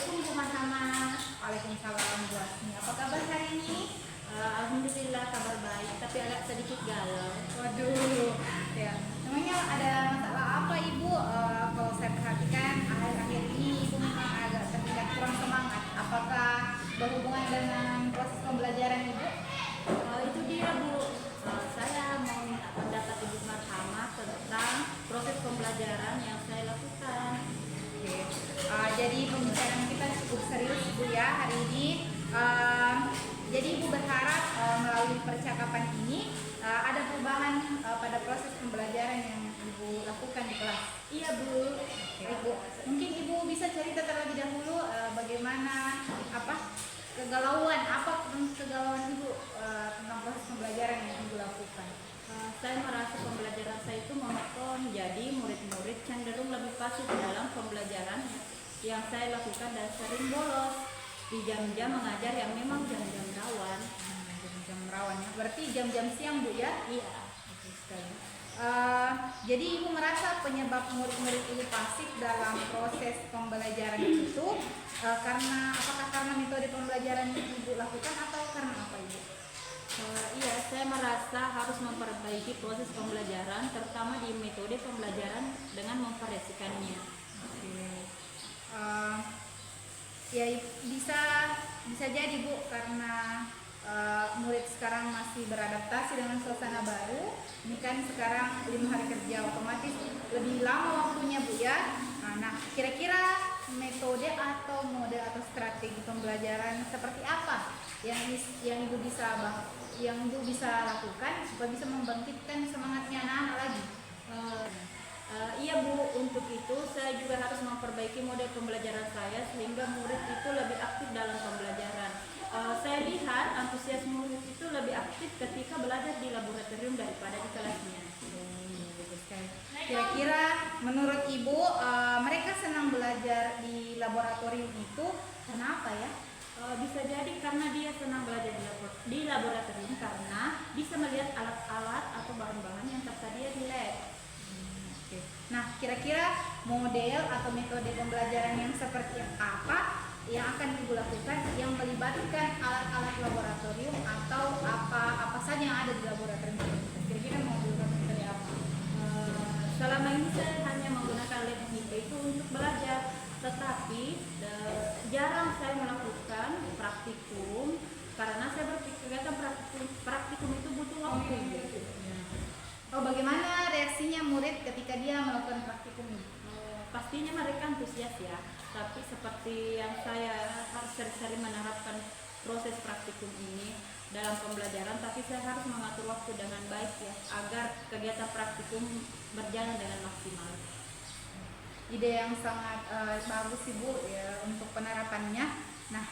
Assalamualaikum Bu Mahama. Waalaikumsalam Bu Asmi. Apa kabar hari ini? Alhamdulillah kabar baik, tapi agak sedikit galau. Waduh, ya. Namanya ada masalah apa Ibu? Kalau saya perhatikan akhir-akhir ini Ibu memang agak terlihat kurang semangat. Apakah berhubungan dengan proses pembelajaran Ibu? Itu dia Bu. Saya mau minta pendapat Ibu Mahama tentang proses pembelajaran yang saya lakukan. Oke. Jadi pembicaraan kita cukup serius Bu ya hari ini. Jadi Ibu berharap melalui percakapan ini ada perubahan pada proses pembelajaran yang Ibu lakukan di kelas. Iya Bu. Oke, Ibu, mungkin Ibu bisa cerita terlebih dahulu bagaimana kegalauan Ibu tentang proses pembelajaran yang Ibu lakukan. Saya merasa pembelajaran saya itu monoton, jadi murid-murid cenderung lebih pasif dalam pembelajaran yang saya lakukan dan sering bolos di jam-jam mengajar yang memang jam-jam rawan. Jam rawan ya. Berarti jam-jam siang Bu ya? Iya. Oke, sekali. Jadi Ibu merasa penyebab murid-murid Ibu pasif dalam proses pembelajaran itu apakah karena metode pembelajaran yang Ibu lakukan atau karena apa Ibu? Iya, saya merasa harus memperbaiki proses pembelajaran, terutama di metode pembelajaran dengan memvariasikannya. Oke. Ya bisa jadi Bu karena murid sekarang masih beradaptasi dengan suasana baru. Ini kan sekarang 5 hari kerja, otomatis lebih lama waktunya Bu ya. Nah, kira-kira metode atau model atau strategi pembelajaran seperti apa yang Ibu bisa lakukan supaya bisa membangkitkan semangatnya anak-anak lagi? Iya Bu, untuk itu saya juga harus memperbaiki model pembelajaran saya sehingga murid itu lebih aktif dalam pembelajaran. Saya lihat antusias murid itu lebih aktif ketika belajar di laboratorium daripada di kelasnya. Kira-kira menurut Ibu mereka senang belajar di laboratorium itu kenapa ya? Bisa jadi karena dia senang belajar di laboratorium karena bisa melihat alat-alat atau bahan-bahan yang tersedia di lab. Nah, kira-kira model atau metode pembelajaran yang seperti apa yang akan Ibu lakukan yang melibatkan alat-alat laboratorium atau apa saja yang ada di laboratorium? Kira-kira mau dilakukan seperti apa? Selama ini saya hanya menggunakan lab MIP itu untuk belajar, tetapi jarang saya melakukan praktikum karena saya berpikir kegiatan praktikum itu butuh waktu. Oh, bagaimana reaksinya murid ketika dia melakukan praktikum ini? Pastinya mereka antusias ya, tapi seperti yang saya harus sering-sering menerapkan proses praktikum ini dalam pembelajaran, tapi saya harus mengatur waktu dengan baik ya, agar kegiatan praktikum berjalan dengan maksimal. Ide yang sangat bagus Ibu ya untuk penerapannya. Nah,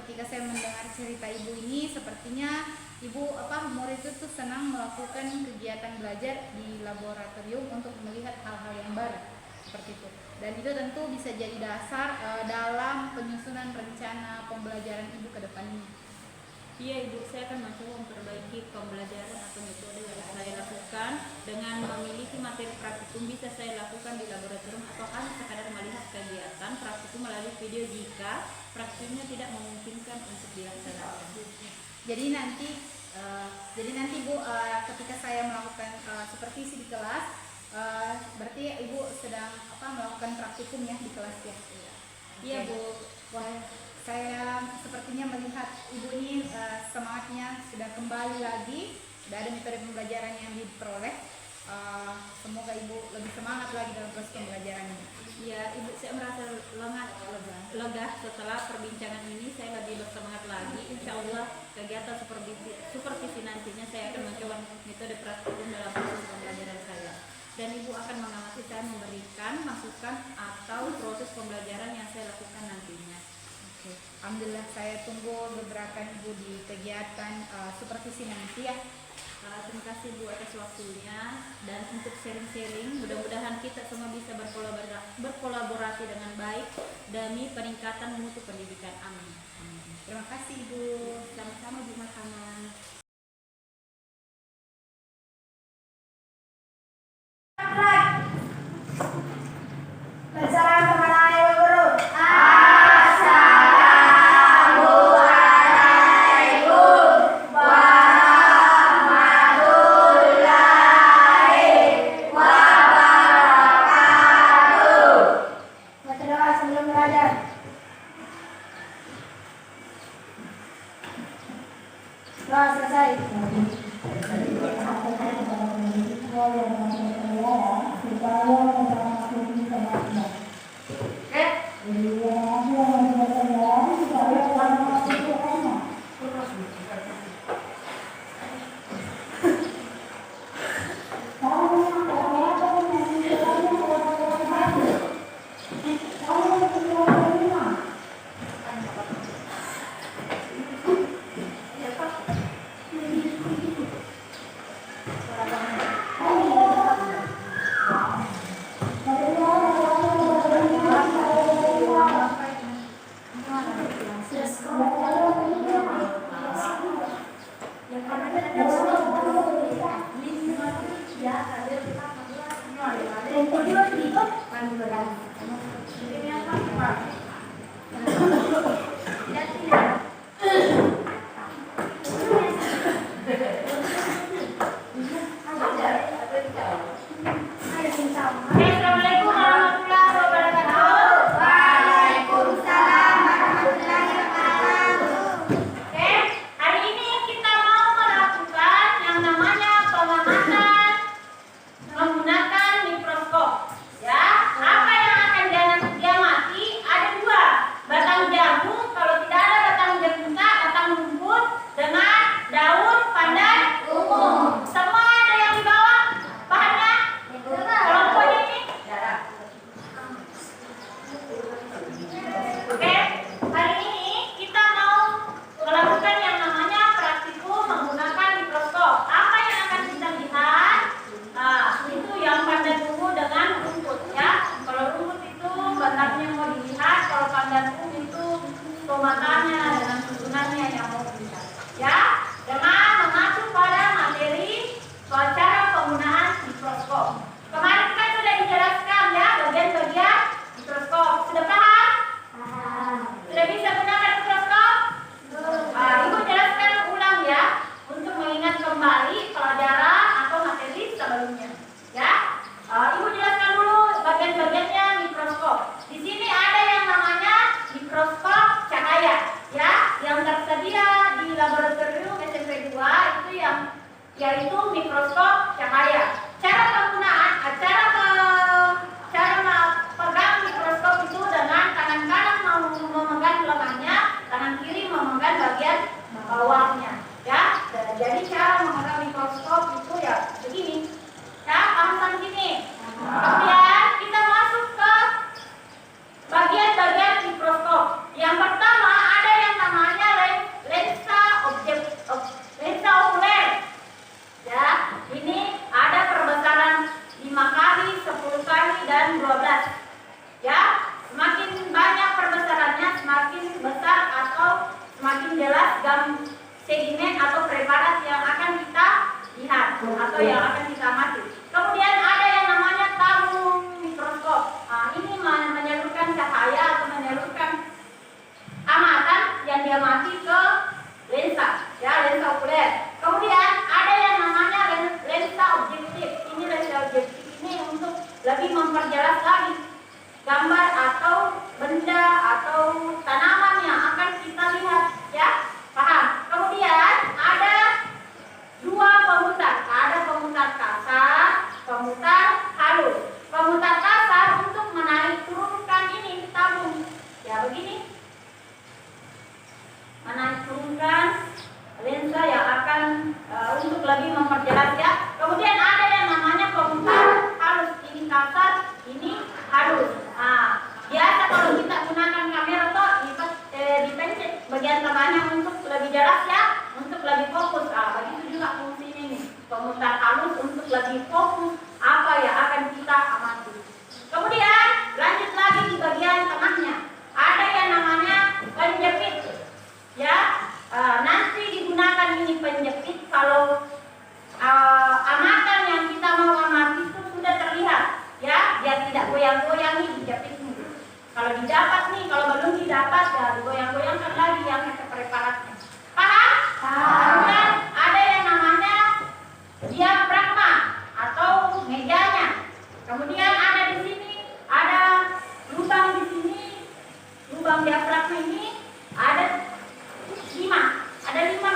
ketika saya mendengar cerita Ibu ini, sepertinya Ibu murid itu tuh senang melakukan kegiatan belajar di laboratorium untuk melihat hal-hal yang baru seperti itu. Dan itu tentu bisa jadi dasar dalam penyusunan rencana pembelajaran Ibu ke depan ini. Iya Ibu, saya akan mencoba memperbaiki pembelajaran atau metode yang saya lakukan dengan memiliki materi praktikum bisa saya lakukan di laboratorium atau hanya sekadar melihat kegiatan praktikum melalui video jika praktikumnya tidak memungkinkan untuk dilaksanakan. Jadi nanti Bu, ketika saya melakukan supervisi di kelas, berarti Ibu sedang melakukan praktikum ya di kelas ya? Iya Bu. Wah, saya sepertinya melihat Ibu ini semangatnya sudah kembali lagi, sudah ada metode pembelajaran yang diperoleh. Semoga Ibu lebih semangat lagi dalam proses pembelajarannya. Ya Ibu, saya merasa lega setelah perbincangan ini. Saya lebih bersemangat lagi. Insya Allah kegiatan supervisi nantinya saya akan mencoba metode praktikum dalam proses pembelajaran saya. Dan Ibu akan mengamati saya memberikan masukan atau proses pembelajaran yang saya lakukan nantinya. Oke. Alhamdulillah, saya tunggu gebrakan Ibu di kegiatan supervisi nanti ya. Terima kasih Bu atas waktunya dan untuk sharing-sharing. Mudah-mudahan kita semua bisa berkolaborasi dengan baik demi peningkatan mutu pendidikan. Amin. Terima kasih Ibu. Sama-sama Bu Mahama. Bersama kepada Ibu Guru. yaitu mikroskop cahaya. Cara penggunaan, pegang mikroskop itu dengan tangan kanan memegang lengannya, tangan kiri memegang bagian bawahnya. Ya, jadi cara memegang mikroskop itu ya begini. Ya, paham gini. Kemudian kita masuk ke bagian-bagian mikroskop. Yang pertama ada yang namanya lensa okuler. Ya, ini ada perbesaran 5 kali, 10 kali dan 12. Ya, semakin banyak perbesarannya, semakin besar atau semakin jelas sedimen atau preparat yang akan kita lihat atau yang akan kita amati. Kemudian ada yang namanya tabung mikroskop. Nah, ini menyalurkan cahaya atau menyalurkan amatan yang diamati ke lensa, ya, lensa okuler. Kemudian ada yang namanya lensa objektif. Ini lensa objektif ini untuk lebih memperjelas lagi gambar atau benda atau tanaman yang akan kita lihat, ya. Paham? Kemudian ada dua pemutar. Ada pemutar kasar, pemutar halus. Pemutar kasar untuk menaik turunkan ini tabung. Ya, begini. Menaik turunkan lensa yang akan untuk lebih memperjelas, ya. Kemudian ada yang namanya pemutar halus. Ini kasar, ini halus. Nah, biasa kalau kita gunakan kamera tuh dipencet bagian tengahnya untuk lebih jelas, ya, untuk lebih fokus. Begitu juga fungsinya ini. Pemutar halus untuk lebih fokus apa yang akan kita amati. Kemudian lanjut lagi di bagian tengahnya. Ada yang namanya penjepit. Ya, nanti digunakan ini penjepit kalau amatan yang kita mau amati itu sudah terlihat, ya, biar tidak goyang-goyang nih dijepit nih. Kalau didapat nih, kalau belum didapat ya digoyang-goyangkan lagi yang preparatnya. Paham? Kemudian ada yang namanya diafragma atau mejanya. Kemudian ada di sini, ada lubang di sini, lubang diafragma ini ada 5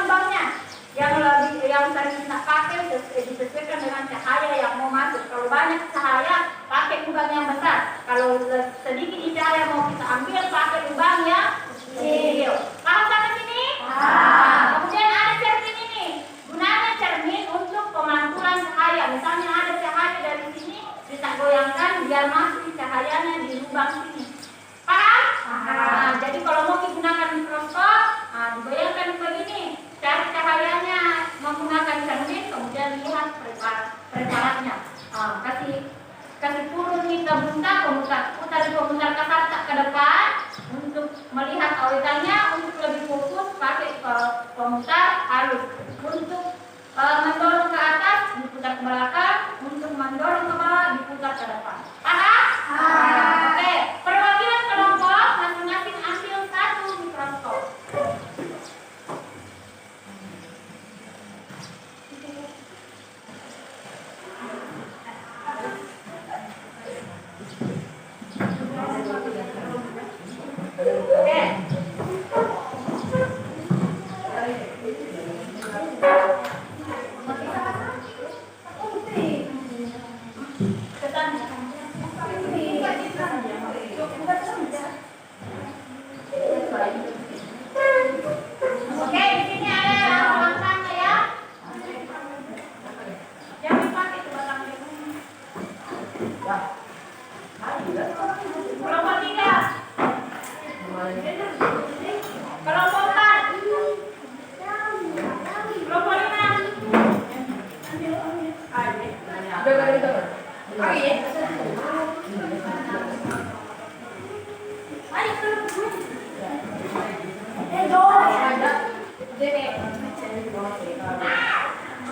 lubangnya. Yang sering kita pakai disesuaikan dengan cahaya yang mau masuk. Kalau banyak cahaya pakai lubang yang besar. Kalau sedikit di cahaya mau kita ambil pakai lubang yang kecil. Paham sampai sini? Kemudian ada cermin ini. Gunanya cermin untuk pemantulan cahaya. Misalnya ada cahaya dari sini, kita goyangkan biar masuk cahayanya di lubang sini. Paham? Jadi kalau mau digunakan mikroskop, digoyangkan begini. Cari cahayanya menggunakan cermin, kemudian lihat preparatnya. Kasih turun nih ke pemutar kasar ke depan untuk melihat awetannya, untuk lebih fokus pakai pemutar halus. Untuk mendorong ke atas diputar ke belakang, untuk mendorong ke bawah diputar ke depan. Paham? Oke, perwakilan kelompok masing-masing ambil 1 mikroskop. Oke, di sini ada batangnya, ya. Jangan pakai itu batangnya. Kelompok 3. Kelompok 4. Kelompok 5.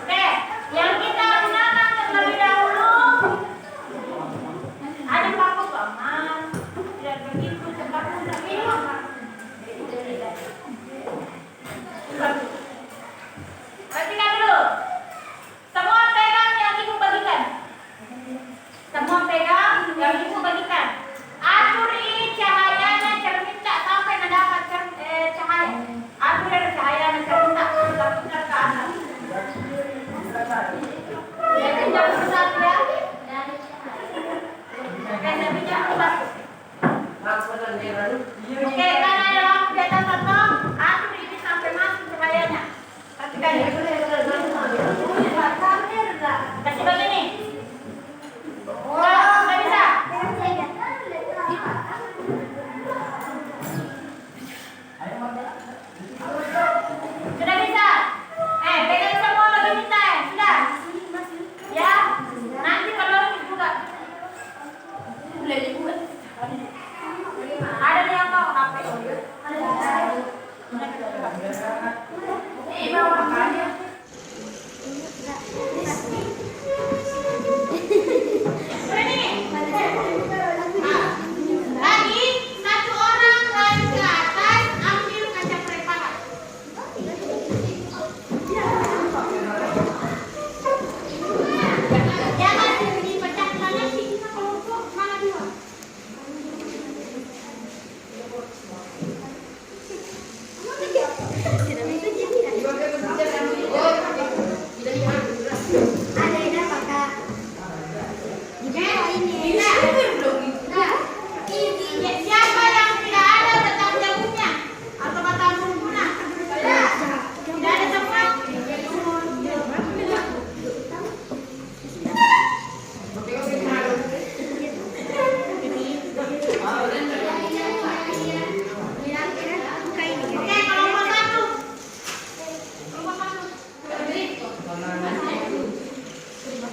Oke, yang kita gunakan terlebih dahulu ada paku paman, tidak begitu cepat tapi perhatikan dulu. Semua pegang yang ibu bagikan. Semua pegang yang ibu bagikan. Atur ini cahayanya cermin tak sampai mendapat cahaya. Atur cahayanya cermin tak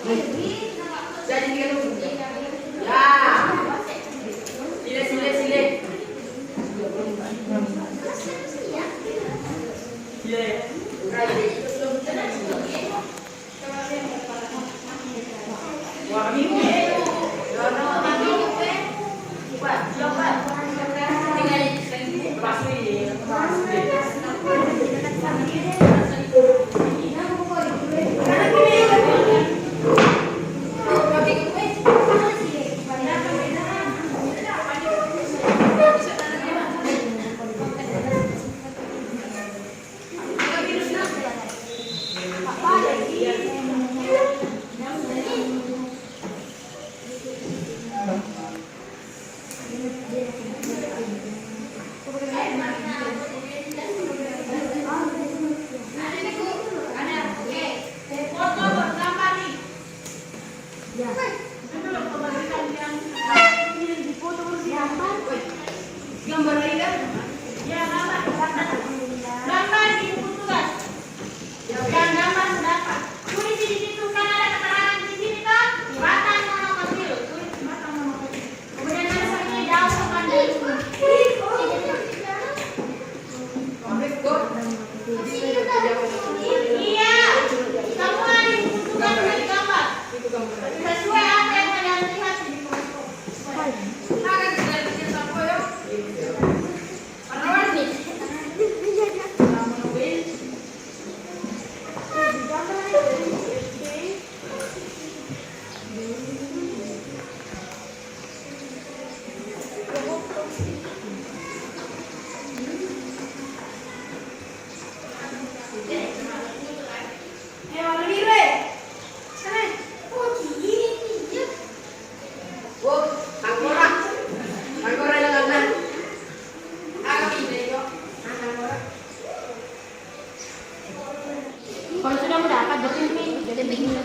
Jadi dia dulu. Ya. Sile. Wah, ini. Kalau sudah mendapat jadi bingung.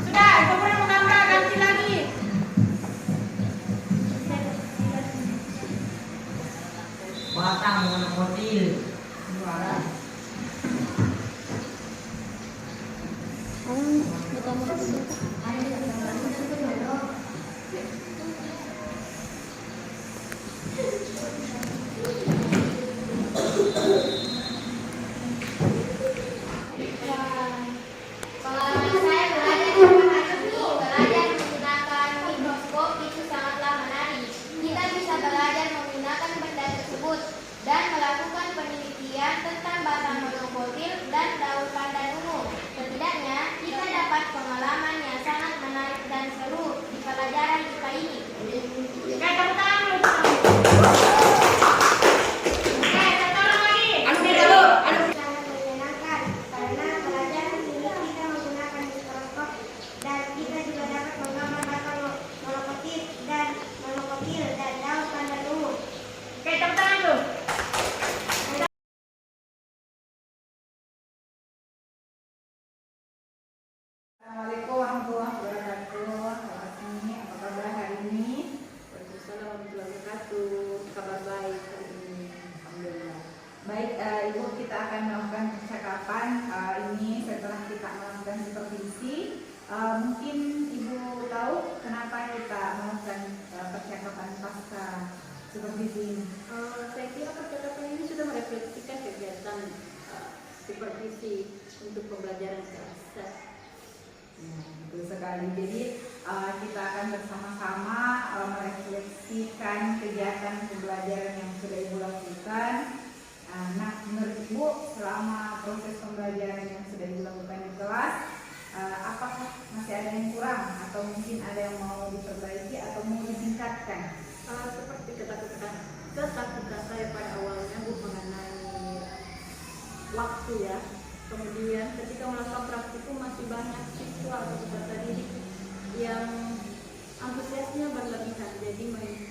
Sudah, kemudian menggambar ganti lagi. Batang monokotil. Pengalaman saya belajar di rumah ini, belajar menggunakan mikroskop itu sangatlah menarik. Kita bisa belajar menggunakan benda tersebut dan melakukan penelitian tentang batang monokotil dan daun pandan ungu. Setidaknya kita dapat pengalaman yang sangat menarik dan seru di pelajaran kita ini. Oke, tepuk tangan dulu. Oke, satu orang lagi. Sangat menyenangkan karena pelajaran ini kita menggunakan mikroskop dan kita juga dapat menggambar batang monokotil dan daun pandan ungu. Oke, tepuk tangan dulu. Assalamualaikum warahmatullahi wabarakatuh. Selamat pagi, apa kabar hari ini? Waalaikumsalam warahmatullahi wabarakatuh. Kabar baik hari ini. Alhamdulillah. Baik, Ibu, kita akan melakukan percakapan ini setelah kita melakukan supervisi. Mungkin Ibu tahu kenapa kita melakukan percakapan pasca supervisi ini? Saya kira percakapan ini sudah merefleksikan kegiatan supervisi untuk pembelajaran kelas. Betul sekali. Jadi kita akan bersama-sama merefleksikan kegiatan pembelajaran yang sudah Ibu lakukan. Nah, menurut Ibu selama proses pembelajaran yang sudah Ibu lakukan di kelas, apakah masih ada yang kurang atau mungkin ada yang mau diperbaiki atau mau ditingkatkan? Seperti ketakutan saya pada awalnya Bu mengenai waktu ya. Kemudian ketika melakukan praktikum masih banyak siswa atau peserta didik yang antusiasnya berlebihan, jadi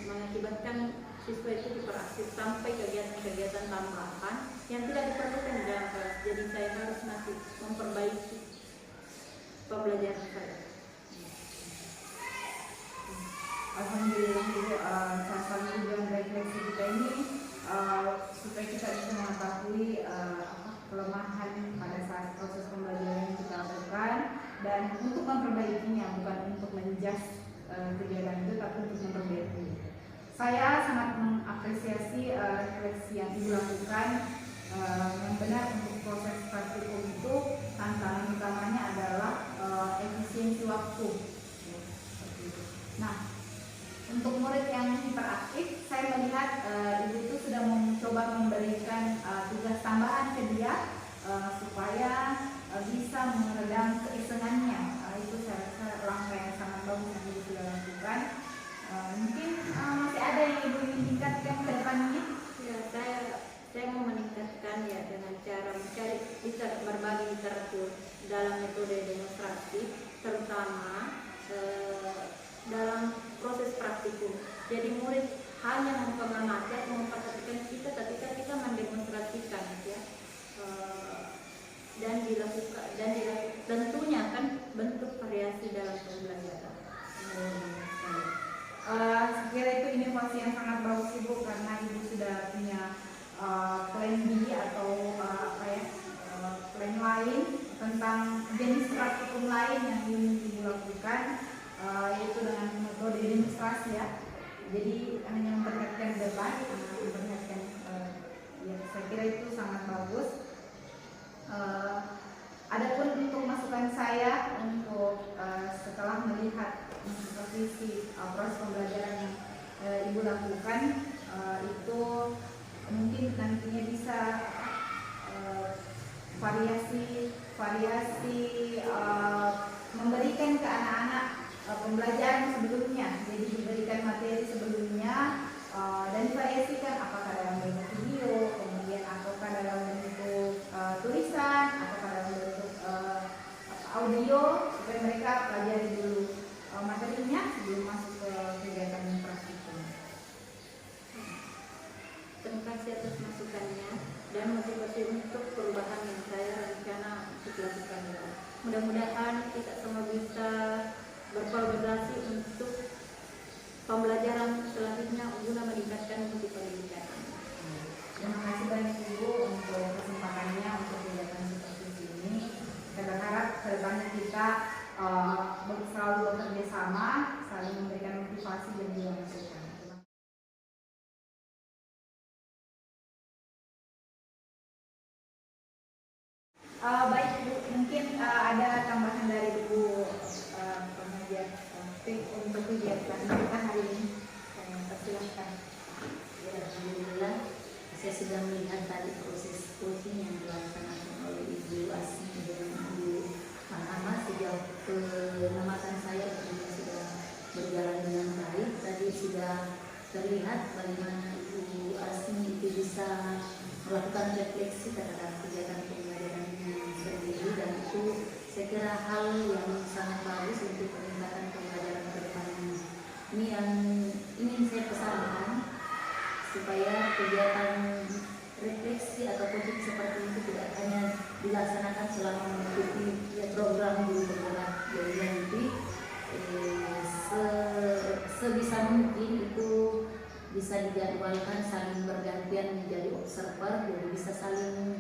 mengakibatkan siswa itu diperaktif sampai kegiatan-kegiatan tambahan yang tidak diperlukan di dalam kelas. Jadi saya harus masih memperbaiki pembelajaran saya. memperbaikinya, bukan untuk menjudge kegiatan itu, tapi untuk memperbaiki. Saya sangat mengapresiasi refleksi yang Ibu lakukan. Yang benar untuk proses praktikum itu tantangan utamanya adalah efisiensi waktu. Ya, seperti itu. Nah, untuk murid yang hiperaktif, saya melihat Ibu itu sudah mencoba memberikan tugas tambahan ke dia supaya bisa meredam keisengannya. Itu saya rasa langkah yang sangat bagus yang Ibu sudah lakukan. Mungkin masih ada yang Ibu ingin tingkatkan ke depannya? Ya, saya mau meningkatkan ya dengan cara mencari berbagi literatur dalam metode demonstrasi, terutama dalam proses praktikum. Jadi murid hanya mengamati atau memperhatikan kita ketika kita mendemonstrasikan, ya, dan dilakukan tentunya kan bentuk variasi dalam pembelajaran. Saya kira itu inovasi yang sangat bagus Ibu, karena Ibu sudah punya plan B atau plan lain tentang jenis praktikum lain yang ingin Ibu lakukan, yaitu dengan metode demonstrasi, ya. Jadi hanya memperlihatkan debat, memperlihatkan, ya, saya kira itu sangat bagus. Adapun untuk masukan saya untuk setelah melihat supervisi proses pembelajaran yang Ibu lakukan, itu mungkin nantinya bisa variasi memberikan ke anak-anak pembelajaran sebelumnya. Jadi diberikan materi sebelumnya dan divariasikan, apakah dalam bentuk video, kemudian ataukah dalam bentuk tulisan, ataukah dalam bentuk audio, supaya mereka pelajari dulu materinya sebelum masuk ke kegiatan praktikum. Terima kasih atas masukannya dan motivasi untuk perubahan yang saya rencana untuk lakukan. Mudah-mudahan kita semua bisa berkolaborasi untuk pembelajaran selanjutnya guna meningkatkan mutu pendidikan. Terima kasih banyak Ibu untuk kesempatannya untuk kegiatan seperti ini. Saya berharap kedepannya kita selalu bekerja sama, saling memberikan motivasi dan juga masukan. Baik Bu, mungkin ada tambahan dari Ibu pengajar tip untuk kegiatan kita hari ini. Saya persilahkan. Ya, alhamdulillah saya sudah melihat tadi proses coaching yang dilaksanakan oleh Ibu Asmi dengan Ibu Mahama sejauh pengamatan saya sudah berjalan dengan baik. Tadi sudah terlihat bagaimana Ibu Asmi itu bisa melakukan refleksi terhadap kegiatan pembelajarannya sendiri, dan itu saya kira hal yang sangat bagus untuk peningkatan pembelajaran ke depannya. Ini yang ingin saya pesankan, supaya kegiatan refleksi atau coaching seperti itu tidak hanya dilaksanakan selama mengikuti program guru penggerak, jadi nanti sebisa mungkin itu bisa dijadwalkan saling bergantian menjadi observer, jadi bisa saling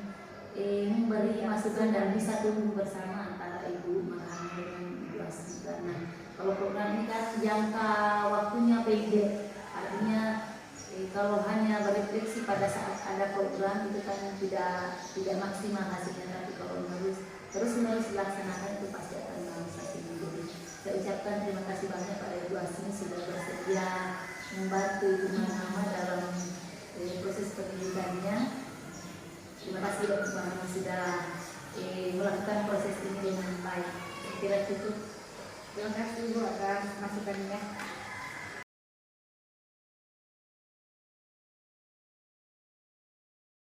memberi masukan dan bisa tumbuh bersama antara Ibu Mahama dengan Ibu Asmi. Karena kalau program ini kan jangka waktunya pendek, artinya kalau hanya berefleksi pada saat ada program itu kan tidak maksimal hasilnya, tapi kalau terus dilaksanakan itu pasti akan bagus hasilnya. Jadi saya ucapkan terima kasih banyak pada Ibu Asmi sudah bersedia membantu Ibu Mahama dalam proses pendidikannya. Terima kasih Ibu Mahama sudah melakukan proses ini dengan baik. Saya kira cukup. Terima kasih Bu atas masukannya.